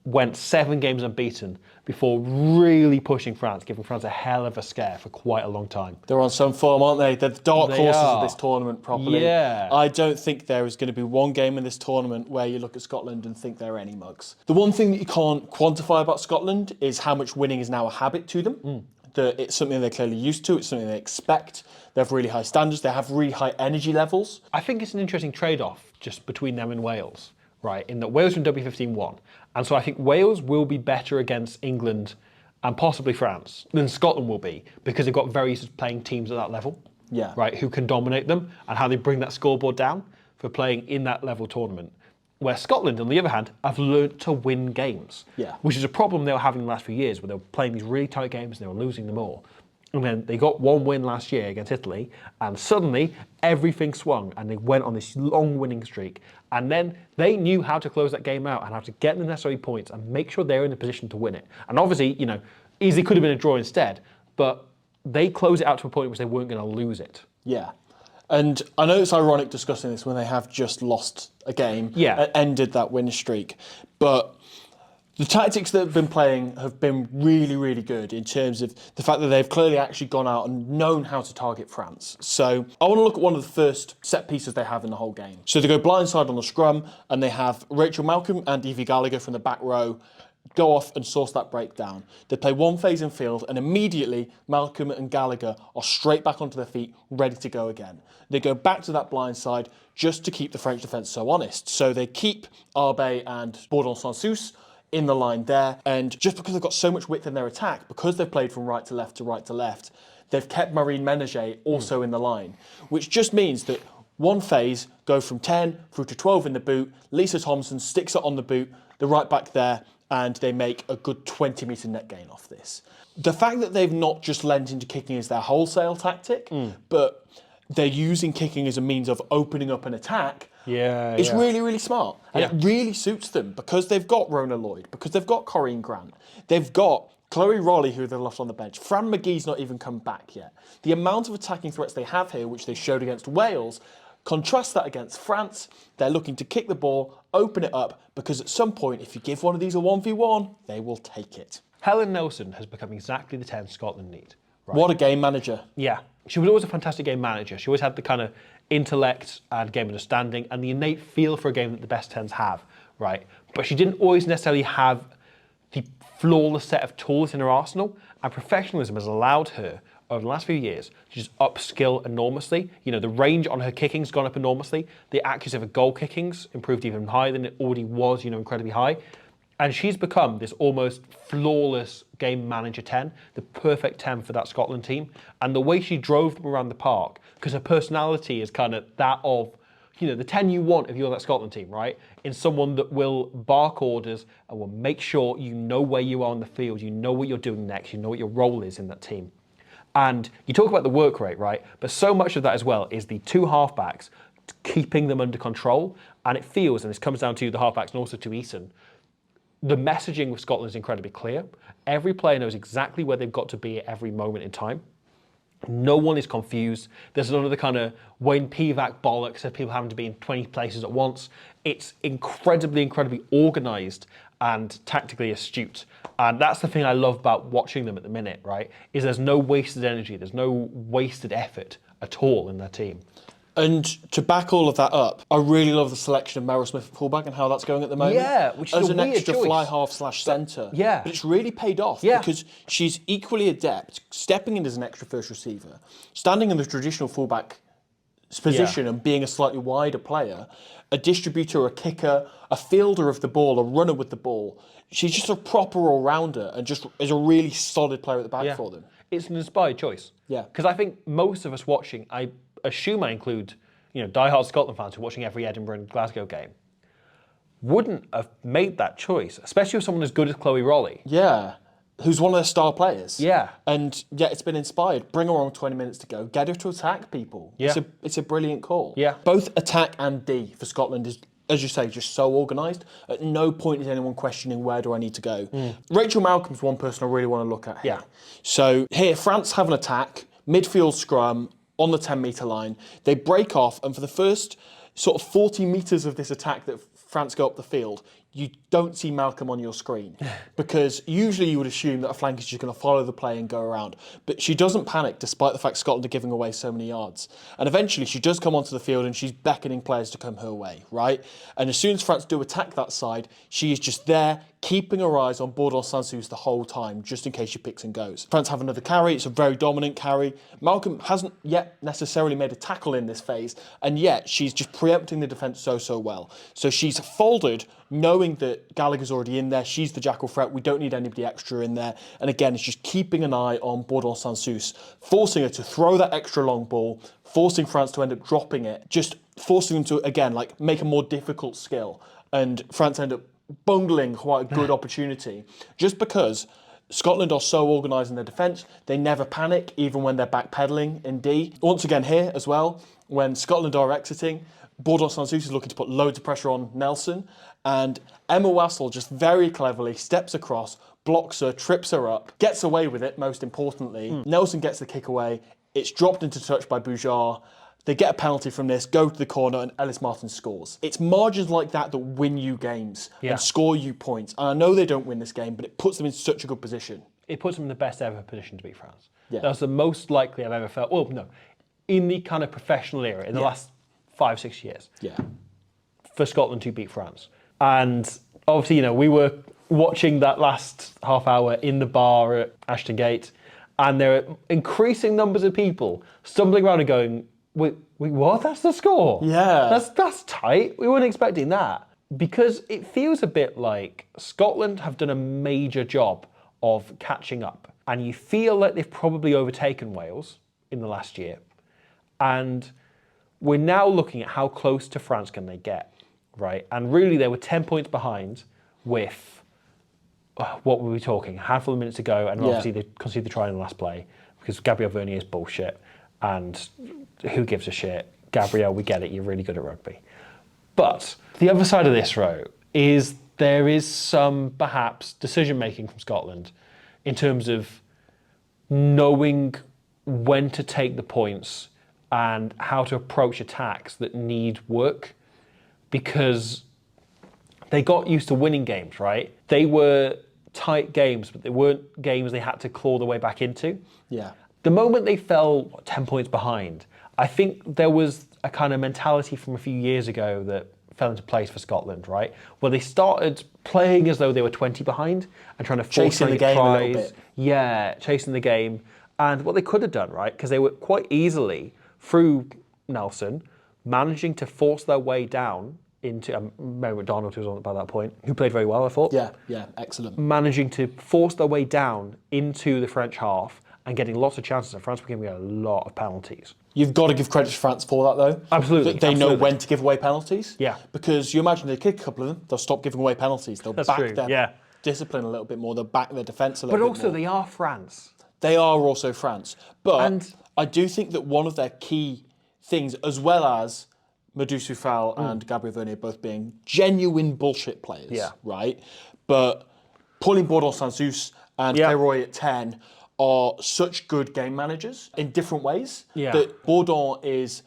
went 7 games unbeaten before really pushing France, giving France a hell of a scare for quite a long time. They're on some form, aren't they? They're the dark horses are. of this tournament, properly. Yeah. I don't think there is going to be one game in this tournament where you look at Scotland and think they're any mugs. The one thing that you can't quantify about Scotland is how much winning is now a habit to them. That it's something they're clearly used to, it's something they expect. They have really high standards, they have really high energy levels. I think it's an interesting trade-off just between them and Wales, right? In that Wales in W15 won. And so I think Wales will be better against England and possibly France than Scotland will be, because they've got very used to playing teams at that level, Yeah. right? Who can dominate them and how they bring that scoreboard down for playing in that level tournament. Where Scotland, on the other hand, have learnt to win games, which is a problem they were having in the last few years, where they were playing these really tight games and they were losing them all. And then they got one win last year against Italy, and suddenly everything swung and they went on this long winning streak. And then they knew how to close that game out and how to get the necessary points and make sure they're in a position to win it. And obviously, you know, easily could have been a draw instead, but they close it out to a point in which they weren't going to lose it. Yeah. And I know it's ironic discussing this when they have just lost a game and ended that win streak, but the tactics that have been playing have been really, really good in terms of the fact that they've clearly actually gone out and known how to target France. So I want to look at one of the first set pieces they have in the whole game. So they go blindside on the scrum and they have Rachel Malcolm and Evie Gallagher from the back row go off and source that breakdown. They play one phase in field and immediately Malcolm and Gallagher are straight back onto their feet, ready to go again. They go back to that blind side just to keep the French defence so honest. So they keep Arbe and Bourdon-Sansus in the line there, and just because they've got so much width in their attack, because they've played from right to left, they've kept Marine Ménager also in the line, which just means that one phase go from 10 through to 12 in the boot, Lisa Thompson sticks it on the boot, the right back there, and they make a good 20-metre net gain off this. The fact that they've not just lent into kicking as their wholesale tactic, but they're using kicking as a means of opening up an attack, is really, really smart. And it really suits them because they've got Rona Lloyd, because they've got Corinne Grant, they've got Chloe Raleigh, who they've left on the bench. Fran McGee's not even come back yet. The amount of attacking threats they have here, which they showed against Wales, contrast that against France. They're looking to kick the ball, open it up, because at some point, if you give one of these a 1v1, they will take it. Helen Nelson has become exactly the 10 Scotland need. Right? What a game manager. Yeah. She was always a fantastic game manager. She always had the kind of intellect and game understanding and the innate feel for a game that the best 10s have, right? But she didn't always necessarily have the flawless set of tools in her arsenal, and professionalism has allowed her over the last few years to just upskill enormously. You know, the range on her kicking's gone up enormously. The accuracy of her goal kicking's improved even higher than it already was, you know, incredibly high. And she's become this almost flawless game manager 10, the perfect 10 for that Scotland team. And the way she drove them around the park, because her personality is kind of that of, you know, the 10 you want if you're that Scotland team, right? In someone that will bark orders and will make sure you know where you are on the field, you know what you're doing next, you know what your role is in that team. And you talk about the work rate, right? But so much of that as well is the two halfbacks keeping them under control. And it feels, and this comes down to the halfbacks and also to Eason, the messaging with Scotland is incredibly clear. Every player knows exactly where they've got to be at every moment in time. No one is confused. There's none of the kind of Wayne Pivac bollocks of people having to be in 20 places at once. It's incredibly organised and tactically astute. And that's the thing I love about watching them at the minute, right? Is there's no wasted energy, there's no wasted effort at all in their team. And to back all of that up, I really love the selection of Meryl Smith at fullback and how that's going at the moment. Yeah, which is as a an weird extra choice. fly half / centre. Yeah. But it's really paid off because she's equally adept, stepping in as an extra first receiver, standing in the traditional fullback position and being a slightly wider player, a distributor, a kicker, a fielder of the ball, a runner with the ball. She's just a proper all-rounder and just is a really solid player at the back for them. It's an inspired choice. Yeah. Because I think most of us watching, I assume I include, you know, diehard Scotland fans who are watching every Edinburgh and Glasgow game, wouldn't have made that choice, especially with someone as good as Chloe Raleigh. Yeah, who's one of their star players. Yeah. And yeah, it's been inspired. Bring her on 20 minutes to go. Get her to attack people. Yeah. It's a brilliant call. Yeah. Both attack and D for Scotland is, as you say, just so organised. At no point is anyone questioning where do I need to go. Rachel Malcolm's one person I really want to look at here. Yeah. So here, France have an attack, midfield scrum, on the 10-metre line. They break off, and for the first sort of 40 metres of this attack that France go up the field, you don't see Malcolm on your screen because usually you would assume that a flank is just going to follow the play and go around. But she doesn't panic despite the fact Scotland are giving away so many yards. And eventually she does come onto the field and she's beckoning players to come her way, right? And as soon as France do attack that side, she is just there keeping her eyes on Bourdon Sansus the whole time, just in case she picks and goes. France have another carry. It's a very dominant carry. Malcolm hasn't yet necessarily made a tackle in this phase, and yet she's just preempting the defence so well. So she's folded, knowing that Gallagher's already in there. She's the jackal threat. We don't need anybody extra in there. And again, it's just keeping an eye on Bourdon Sansus, forcing her to throw that extra long ball, forcing France to end up dropping it, just forcing them to, again, like make a more difficult skill. And France end up bungling quite a good opportunity just because Scotland are so organised in their defence. They never panic, even when they're backpedalling in D. Once again here as well, when Scotland are exiting, Bourdon Sansus is looking to put loads of pressure on Nelson, and Emma Wassell just very cleverly steps across, blocks her, trips her up, gets away with it, most importantly. Nelson gets the kick away. It's dropped into touch by Boujard. They get a penalty from this, go to the corner, and Ellis Martin scores. It's margins like that that win you games and score you points. And I know they don't win this game, but it puts them in such a good position. It puts them in the best ever position to beat France. Yeah. That was the most likely I've ever felt, well, no, in the kind of professional era, in the last 5-6 years, for Scotland to beat France. And obviously, you know, we were watching that last half hour in the bar at Ashton Gate, and there are increasing numbers of people stumbling around and going, Wait, what? That's the score? Yeah. That's tight. We weren't expecting that. Because it feels a bit like Scotland have done a major job of catching up. And you feel like they've probably overtaken Wales in the last year. And we're now looking at how close to France can they get, right? And really they were 10 points behind with what were we talking? A handful of minutes to go, and obviously they conceded the try in the last play because Gabriel Vernier is bullshit, and who gives a shit? Gabriel, we get it. You're really good at rugby. But the other side of this, Ro, is there is some perhaps decision making from Scotland in terms of knowing when to take the points and how to approach attacks that need work, because they got used to winning games, right? They were tight games, but they weren't games they had to claw their way back into. Yeah. The moment they fell 10 points behind, I think there was a kind of mentality from a few years ago that fell into place for Scotland, right? Where they started playing as though they were 20 behind and trying to force Chasing the game tries. a little bit. Yeah, chasing the game. And what they could have done, right? Because they were quite easily, through Nelson, managing to force their way down into Mary McDonald, who was on by that point, who played very well, I thought. Yeah, excellent. Managing to force their way down into the French half and getting lots of chances, and France were giving a lot of penalties. You've got to give credit to France for that, though. Absolutely. They know when to give away penalties. Yeah. Because you imagine they kick a couple of them, they'll stop giving away penalties. They'll back true, their yeah. discipline a little bit more. They'll back their defence a little But bit also, more. they are France. They are also France. But And- I do think that one of their key things, as well as Madou Soufal and Gabriel Vernier both being genuine bullshit players, Yeah. right? But Pauline Bourdon-Sansus and Yeah. Clay Roy at 10 are such good game managers in different ways. Yeah. That Bourdon is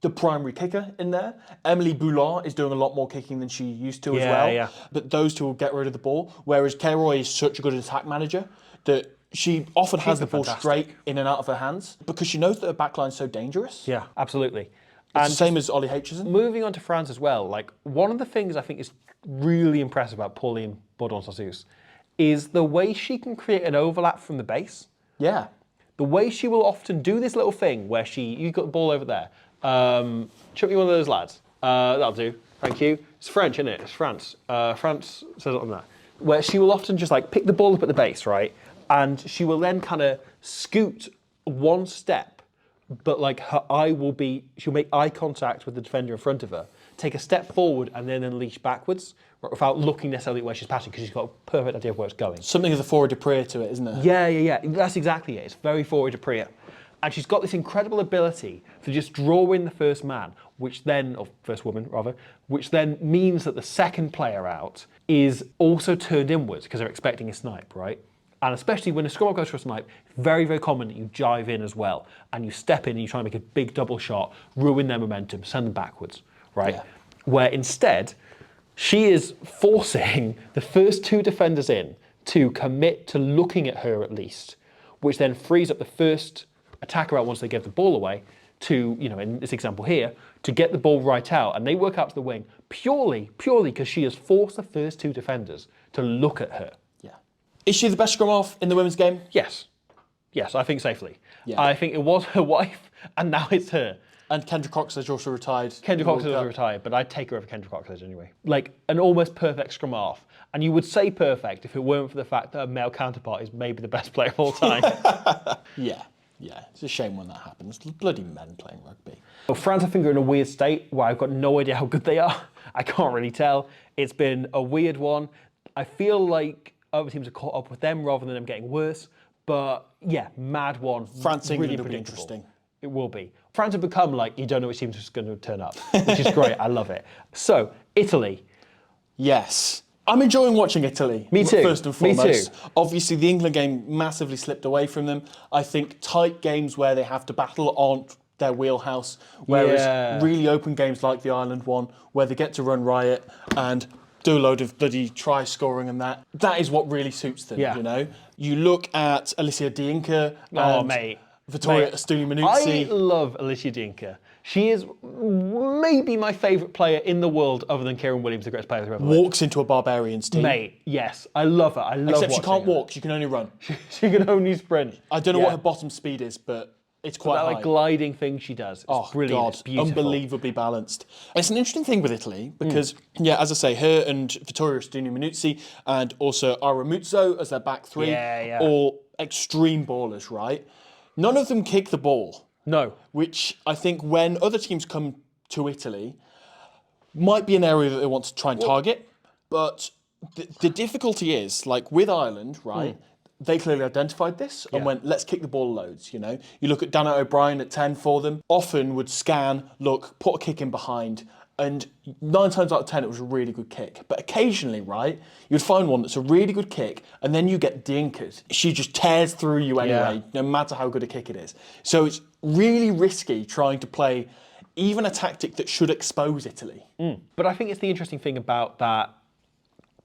the primary kicker in there. Emily Boulard is doing a lot more kicking than she used to as Yeah, well. yeah. But those two will get rid of the ball. Whereas Clay Roy is such a good attack manager that she often has the ball fantastic. straight in and out of her hands because she knows that her backline's so dangerous. Yeah, absolutely. It's the same as Ollie Aitchison. Moving on to France as well, like one of the things I think is really impressive about Pauline Bourdon-Sansus is the way she can create an overlap from the base. Yeah. The way she will often do this little thing where you got the ball over there. Chuck me one of those lads. That'll do. Thank you. It's French, isn't it? It's France. France says it on that. Where she will often just like pick the ball up at the base, right? And she will then kind of scoot one step, but like her eye will be, she'll make eye contact with the defender in front of her, take a step forward and then unleash backwards without looking necessarily where she's passing because she's got a perfect idea of where it's going. Something of the forward de prayer to it, isn't it? Yeah. That's exactly it. It's very forward to prayer. And she's got this incredible ability to just draw in the first man, which then, or first woman rather, which then means that the second player out is also turned inwards because they're expecting a snipe, right? And especially when a scrum goes for a snipe, it's very, very common that you jive in as well. And you step in and you try and make a big double shot, ruin their momentum, send them backwards, right? Yeah. Where instead, she is forcing the first two defenders in to commit to looking at her at least, which then frees up the first attacker out once they give the ball away to, in this example here, to get the ball right out. And they work out to the wing purely because she has forced the first two defenders to look at her. Yeah. Is she the best scrum half in the women's game? Yes, I think safely. Yeah. I think it was her wife, and now it's her. And Kendra Coxledge also retired. Kendra Coxledge is retired, but I'd take her over Kendra Coxledge anyway. Like an almost perfect scrum half. And you would say perfect if it weren't for the fact that her male counterpart is maybe the best player of all time. Yeah. It's a shame when that happens. Bloody men playing rugby. Well, France, I think, are in a weird state where I've got no idea how good they are. I can't really tell. It's been a weird one. I feel like other teams have caught up with them rather than them getting worse. But yeah, mad one. France, really England will be predictable. interesting. It will be. France have become like, you don't know which team's just going to turn up, which is great. I love it. So, Italy. Yes. I'm enjoying watching Italy. Me too. First and Me foremost. too. Obviously, the England game massively slipped away from them. I think tight games where they have to battle aren't their wheelhouse. Whereas really open games like the Ireland one, where they get to run riot and do a load of bloody try scoring and that is what really suits them, Yeah. You look at Alicia Diinka and Vittoria Astuni I Minuzzi. love Alicia Diinka. She is maybe my favourite player in the world other than Kieran Williams, the greatest player ever lived. Walks into a Barbarians team. Mate, yes. I love her. I love Except she watching can't her. walk, she can only run. She can only sprint. I don't know what her bottom speed is, but it's quite that high. like gliding thing she does. It's brilliant. God, It's beautiful. unbelievably balanced. It's an interesting thing with Italy because, as I say, her and Vittoria Stuni Minuzzi and also Aramuzzo as their back three, all extreme ballers, right? None of them kick the ball. No. Which I think when other teams come to Italy might be an area that they want to try and target, but The difficulty is, like with Ireland, right? They clearly identified this and went, let's kick the ball loads, you know? You look at Dana O'Brien at 10 for them, often would scan, look, put a kick in behind, and 9 times out of 10 it was a really good kick. But occasionally, right, you'd find one that's a really good kick, and then you get dinkered. She just tears through you anyway, no matter how good a kick it is. So it's really risky trying to play even a tactic that should expose Italy. But I think it's the interesting thing about that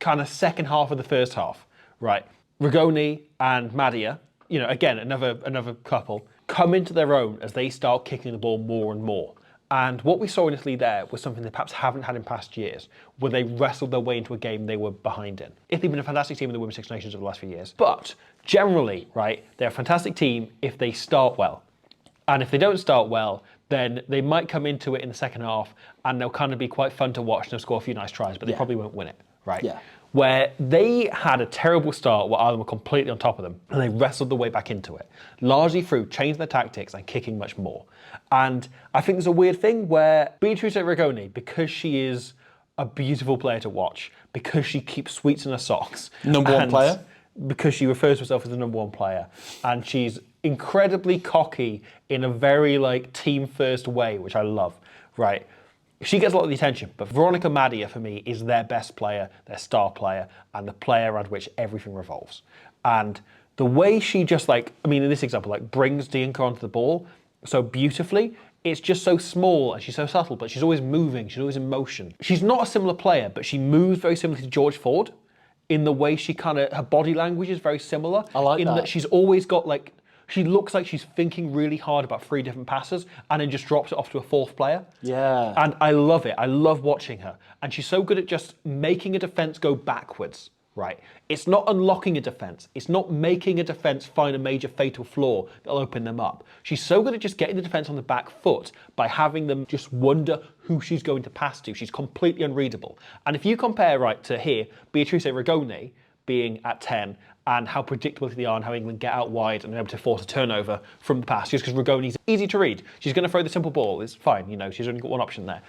kind of second half of the first half, right? Rigoni and Madia, you know, again, another couple, come into their own as they start kicking the ball more and more. And what we saw in Italy there was something they perhaps haven't had in past years, where they wrestled their way into a game they were behind in. Italy have been a fantastic team in the Women's Six Nations over the last few years. But generally, right, they're a fantastic team if they start well. And if they don't start well, then they might come into it in the second half and they'll kind of be quite fun to watch and they'll score a few nice tries, but they probably won't win it, right? Yeah. Where they had a terrible start where Ireland were completely on top of them and they wrestled their way back into it, largely through changing their tactics and kicking much more. And I think there's a weird thing where Beatrice Rigoni, because she is a beautiful player to watch, because she keeps sweets in her socks. Number one player? Because she refers to herself as the number one player. And she's incredibly cocky in a very like team first way, which I love, right? She gets a lot of the attention, but Veronica Madia, for me, is their best player, their star player, and the player around which everything revolves. And the way she just like, I mean, in this example, like brings Dianca onto the ball so beautifully, it's just so small and she's so subtle, but she's always moving, she's always in motion. She's not a similar player, but she moves very similarly to George Ford in the way she kind of, her body language is very similar. I like in that. She's always got like, she looks like she's thinking really hard about 3 different passes and then just drops it off to a fourth player. Yeah. And I love it. I love watching her. And she's so good at just making a defence go backwards, right? It's not unlocking a defence. It's not making a defence find a major fatal flaw that'll open them up. She's so good at just getting the defence on the back foot by having them just wonder who she's going to pass to. She's completely unreadable. And if you compare, right, to here, Beatrice Rigoni being at 10 and how predictable they are and how England get out wide and are able to force a turnover from the pass just because Rigoni's easy to read. She's going to throw the simple ball. It's fine, you know, she's only got one option there.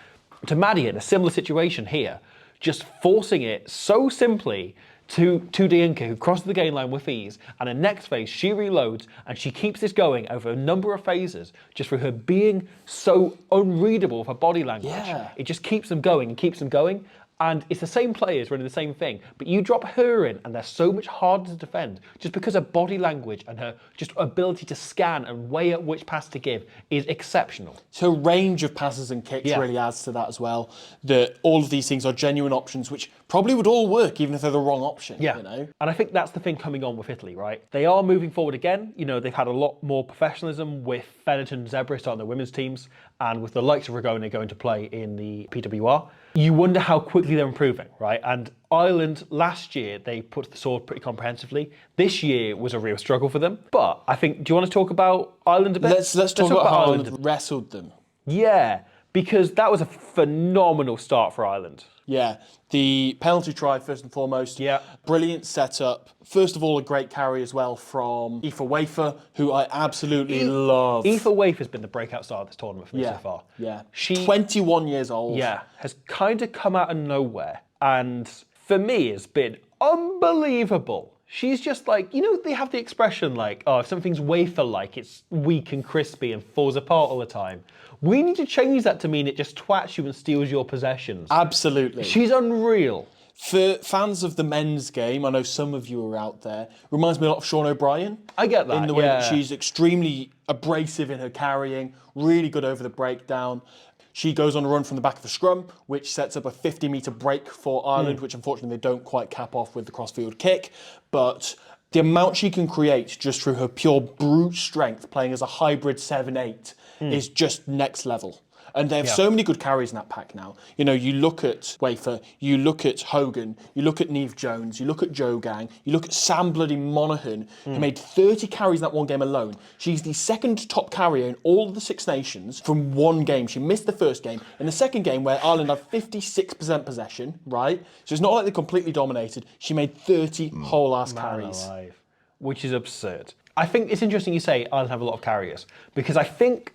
To Maddie in a similar situation here, just forcing it so simply to Dianca, who crosses the gain line with ease, and in next phase she reloads and she keeps this going over a number of phases just through her being so unreadable with her body language. Yeah. It just keeps them going and keeps them going. And it's the same players running the same thing, but you drop her in and they're so much harder to defend just because her body language and her just ability to scan and weigh up which pass to give is exceptional. So range of passes and kicks really adds to that as well. That all of these things are genuine options which probably would all work even if they're the wrong option. Yeah, you know? And I think that's the thing coming on with Italy, right? They are moving forward again. You know, they've had a lot more professionalism with Fennerton and Zebra starting their women's teams and with the likes of Rigoni going to play in the PWR. You wonder how quickly they're improving, right? And Ireland, last year, they put the sword pretty comprehensively. This year was a real struggle for them. But I think, do you want to talk about Ireland a bit? Let's talk about how Ireland wrestled them. Yeah, because that was a phenomenal start for Ireland. Yeah, the penalty try first and foremost. Yeah. Brilliant setup. First of all, a great carry as well from Aoife Wafer, who I absolutely love. Aoife Wafer has been the breakout star of this tournament for me so far. Yeah. She 21 years old. Yeah, has kind of come out of nowhere. And for me, it's been unbelievable. She's just like, you know, they have the expression like, oh, if something's wafer-like, it's weak and crispy and falls apart all the time. We need to change that to mean it just twats you and steals your possessions. Absolutely. She's unreal. For fans of the men's game, I know some of you are out there, reminds me a lot of Sean O'Brien. I get that, in the way that she's extremely abrasive in her carrying, really good over the breakdown. She goes on a run from the back of the scrum, which sets up a 50-metre break for Ireland, which unfortunately they don't quite cap off with the crossfield kick. But the amount she can create just through her pure brute strength, playing as a hybrid 7-8, is just next level. And they have so many good carries in that pack now. You know, you look at Wafer, you look at Hogan, you look at Niamh Jones, you look at Joe Gang, you look at Sam Bloody Monaghan, who made 30 carries in that one game alone. She's the second top carrier in all of the Six Nations from one game. She missed the first game. In the second game, where Ireland had 56% possession, right? So it's not like they completely dominated. She made 30 whole-ass carries. Alive, which is absurd. I think it's interesting you say Ireland have a lot of carriers, because I think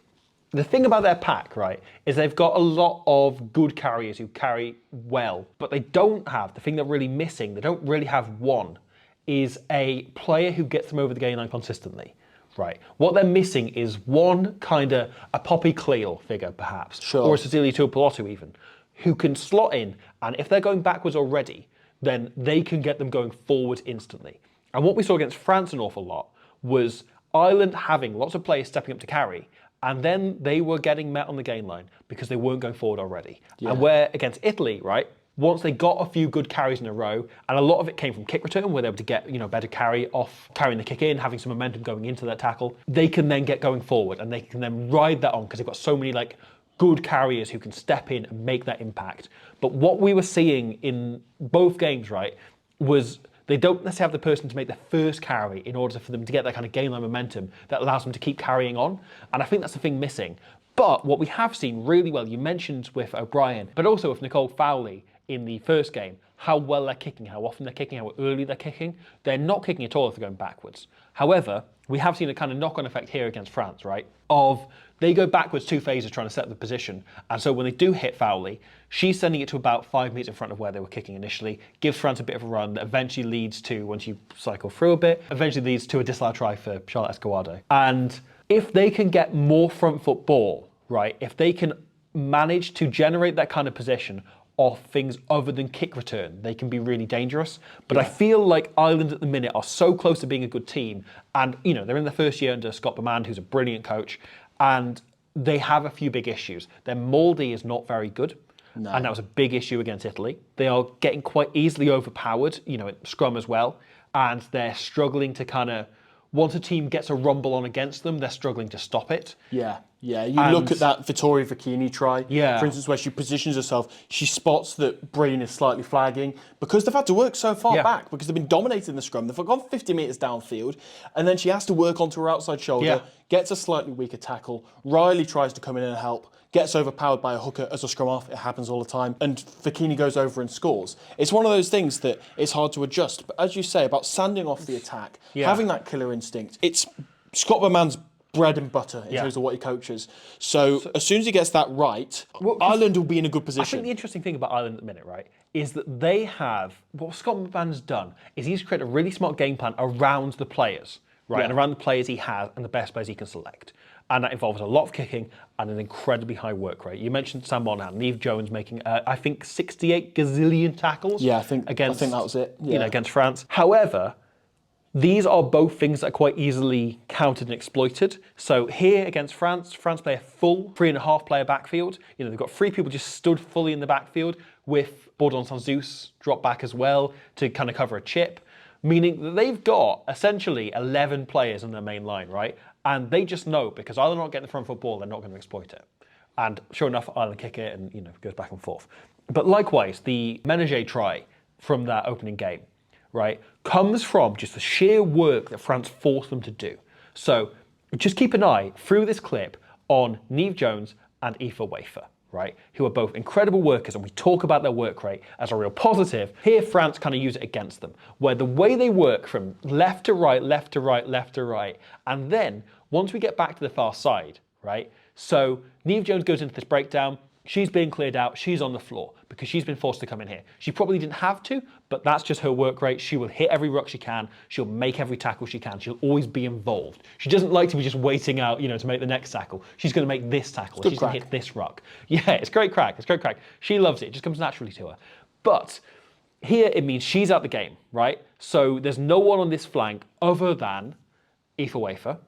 The thing about their pack, right, is they've got a lot of good carriers who carry well, but they don't have, the thing they're really missing, they don't really have one, is a player who gets them over the gain line consistently. Right. What they're missing is one kind of a Poppy Cleal figure, perhaps, Sure. or a Cecilia Tuipulotu even, who can slot in, and if they're going backwards already, then they can get them going forward instantly. And what we saw against France an awful lot was Ireland having lots of players stepping up to carry, and then they were getting met on the gain line because they weren't going forward already. Yeah. And where against Italy, right, once they got a few good carries in a row, and a lot of it came from kick return, where they were able to get, better carry off, carrying the kick in, having some momentum going into that tackle, they can then get going forward, and they can then ride that on because they've got so many good carriers who can step in and make that impact. But what we were seeing in both games, right, was they don't necessarily have the person to make the first carry in order for them to get that kind of gain line momentum that allows them to keep carrying on. And I think that's the thing missing. But what we have seen really well, you mentioned with O'Brien, but also with Nicole Fowley in the first game, how well they're kicking, how often they're kicking, how early they're kicking. They're not kicking at all if they're going backwards. However, we have seen a kind of knock-on effect here against France, right? Of they go backwards 2 phases trying to set the position. And so when they do hit Fowley, she's sending it to about 5 meters in front of where they were kicking initially, gives France a bit of a run that eventually leads to, once you cycle through a bit, eventually leads to a disallowed try for Charlotte Escobardo. And if they can get more front foot ball, right, if they can manage to generate that kind of position off things other than kick return, they can be really dangerous. But I feel like Ireland at the minute are so close to being a good team, and they're in their first year under Scott Bemand, who's a brilliant coach, and they have a few big issues. Their mouldy is not very good, and that was a big issue against Italy. They are getting quite easily overpowered, at scrum as well, and they're struggling to kind of, once a team gets a rumble on against them, they're struggling to stop it. Yeah. You look at that Vittoria Vecchini try, for instance, where she positions herself, she spots that Breen is slightly flagging because they've had to work so far back because they've been dominating the scrum. They've gone 50 metres downfield, and then she has to work onto her outside shoulder, gets a slightly weaker tackle. Riley tries to come in and help, gets overpowered by a hooker as a scrum off. It happens all the time. And Vecchini goes over and scores. It's one of those things that it's hard to adjust. But as you say, about sanding off the attack, having that killer instinct, it's Scott Bowman's bread and butter in terms of what he coaches. So as soon as he gets that right, Ireland will be in a good position. I think the interesting thing about Ireland at the minute, right, is that they have, what Scott McMahon's done is he's created a really smart game plan around the players, right, and around the players he has and the best players he can select. And that involves a lot of kicking and an incredibly high work rate. You mentioned Sam Monahan, Niamh Jones making, I think, 68 gazillion tackles. Yeah, I think that was it. Yeah. Against France. However, these are both things that are quite easily counted and exploited. So here against France play a full 3.5 player backfield. They've got 3 people just stood fully in the backfield with Bourdon Sanzus drop back as well to kind of cover a chip, meaning that they've got essentially 11 players in their main line, right? And they just know because Ireland are not getting the front foot ball, they're not going to exploit it. And sure enough, Ireland kick it and it goes back and forth. But likewise, the Ménager try from that opening game, right, comes from just the sheer work that France forced them to do. So just keep an eye through this clip on Niamh Jones and Aoife Wafer, right, who are both incredible workers, and we talk about their work rate as a real positive. Here, France kind of use it against them, where the way they work from left to right, left to right, left to right, and then once we get back to the far side, right, so Niamh Jones goes into this breakdown, she's being cleared out, she's on the floor because she's been forced to come in here. She probably didn't have to, but that's just her work rate. She will hit every ruck she can. She'll make every tackle she can. She'll always be involved. She doesn't like to be just waiting out, to make the next tackle. She's going to make this tackle. She's going to hit this ruck. Yeah, it's great crack. It's great crack. She loves it. It just comes naturally to her. But here it means she's out the game, right? So there's no one on this flank other than Aoife Wafer,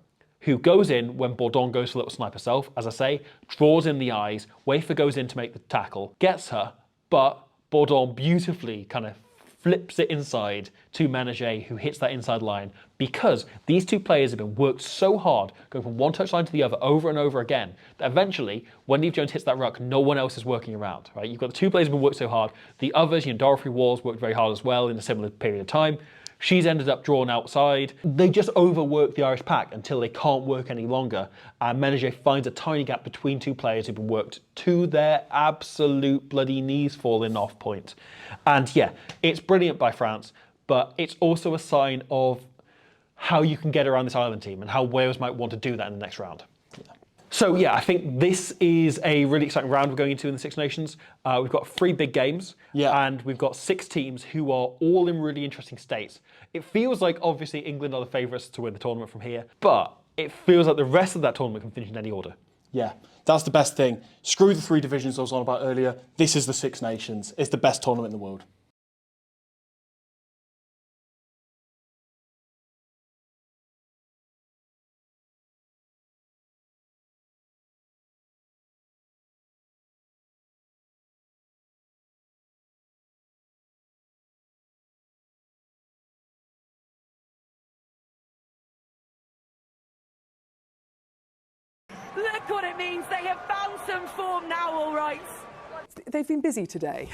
who goes in when Bourdon goes for a little snipe herself, as I say, draws in the eyes, Wafer goes in to make the tackle, gets her, but Bourdon beautifully kind of flips it inside to Ménager, who hits that inside line, because these two players have been worked so hard, going from one touchline to the other over and over again, that eventually, when Niamh Jones hits that ruck, no one else is working around, right? You've got the two players who have been worked so hard, the others, Dorothy Walls worked very hard as well in a similar period of time. She's ended up drawn outside. They just overwork the Irish pack until they can't work any longer. And Ménager finds a tiny gap between two players who've been worked to their absolute bloody knees falling off point. And yeah, it's brilliant by France, but it's also a sign of how you can get around this Ireland team and how Wales might want to do that in the next round. So yeah, I think this is a really exciting round we're going into in the Six Nations. We've got 3 big games, and we've got 6 teams who are all in really interesting states. It feels like obviously England are the favourites to win the tournament from here, but it feels like the rest of that tournament can finish in any order. Yeah, that's the best thing. Screw the 3 divisions I was on about earlier. This is the Six Nations. It's the best tournament in the world. Look what it means. They have found some form now, all right. They've been busy today.